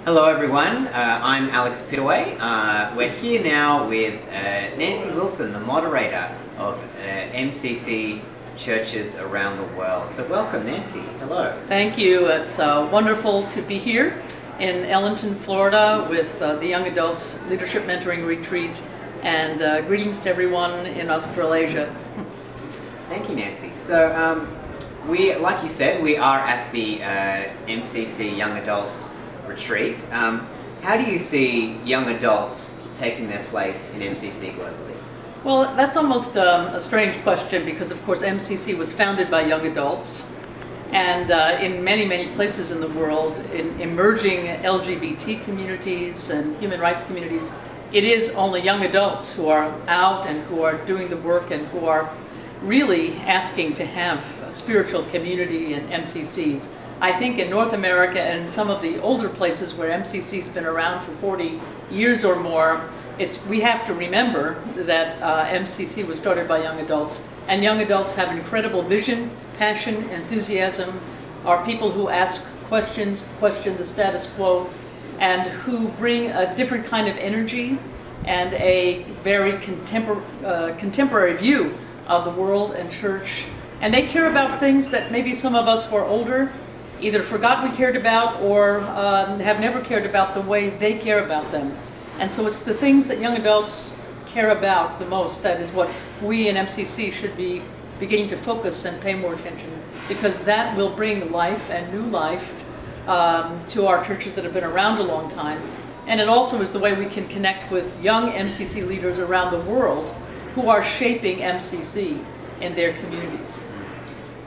Hello everyone, I'm Alex Pittaway. We're here now with Nancy Wilson, the moderator of MCC churches around the world. So welcome Nancy, hello. Thank you, it's wonderful to be here in Ellenton, Florida with the Young Adults Leadership Mentoring Retreat, and greetings to everyone in Australasia. Thank you Nancy. So like you said, we are at the MCC Young Adults Retreat. How do you see young adults taking their place in MCC globally? Well, that's almost a strange question because, of course, MCC was founded by young adults, and in many, many places in the world, in emerging LGBT communities and human rights communities, it is only young adults who are out and who are doing the work and who are really asking to have a spiritual community in MCCs. I think in North America and some of the older places where MCC's been around for 40 years or more, we have to remember that MCC was started by young adults, and young adults have incredible vision, passion, enthusiasm, are people who ask questions, question the status quo, and who bring a different kind of energy and a very contemporary view of the world and church. And they care about things that maybe some of us who are older either forgot we cared about or have never cared about the way they care about them. And so it's the things that young adults care about the most that is what we in MCC should be beginning to focus and pay more attention, because that will bring life and new life to our churches that have been around a long time. And it also is the way we can connect with young MCC leaders around the world who are shaping MCC in their communities.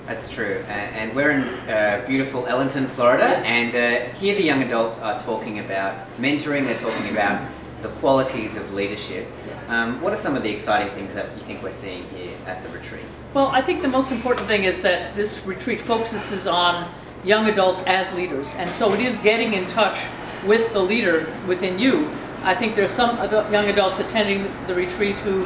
That's true, and we're in beautiful Ellenton, Florida, yes. And here the young adults are talking about mentoring, they're talking about the qualities of leadership. Yes. What are some of the exciting things that you think we're seeing here at the retreat? Well, I think the most important thing is that this retreat focuses on young adults as leaders, and so it is getting in touch with the leader within you. I think there's some young adults attending the retreat who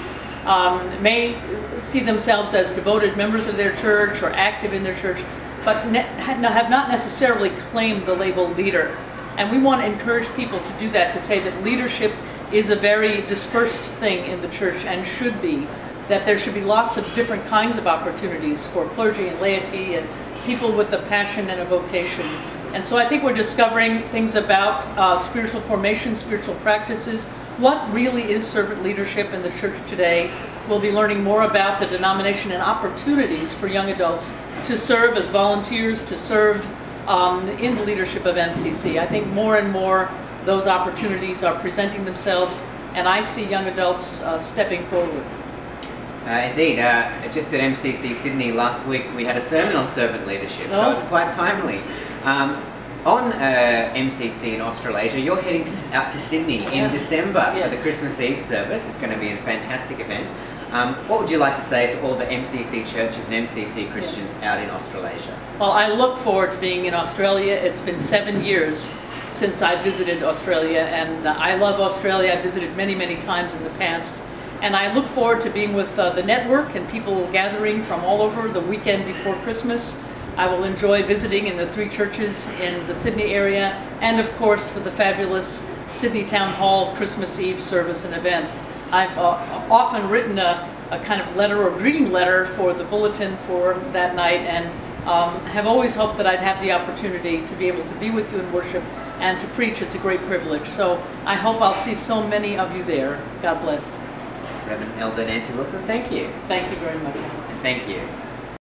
may see themselves as devoted members of their church or active in their church, but have not necessarily claimed the label leader. And we want to encourage people to do that, to say that leadership is a very dispersed thing in the church and should be, that there should be lots of different kinds of opportunities for clergy and laity and people with a passion and a vocation. And so I think we're discovering things about spiritual formation, spiritual practices, what really is servant leadership in the church today. We'll be learning more about the denomination and opportunities for young adults to serve as volunteers, to serve in the leadership of MCC. I think more and more those opportunities are presenting themselves, and I see young adults stepping forward. Indeed, just at MCC Sydney last week we had a sermon on servant leadership, so it's quite timely. On MCC in Australasia, you're heading out to Sydney in December for the Christmas Eve service. It's going to be a fantastic event. What would you like to say to all the MCC churches and MCC Christians out in Australasia? Well, I look forward to being in Australia. It's been 7 years since I visited Australia, and I love Australia. I've visited many, many times in the past. And I look forward to being with the network and people gathering from all over the weekend before Christmas. I will enjoy visiting in the 3 churches in the Sydney area, and of course for the fabulous Sydney Town Hall Christmas Eve service and event. I've often written a kind of letter or greeting letter for the bulletin for that night, and have always hoped that I'd have the opportunity to be able to be with you in worship and to preach. It's a great privilege. So I hope I'll see so many of you there. God bless. Reverend Elder Nancy Wilson, thank you. Thank you very much. Thank you.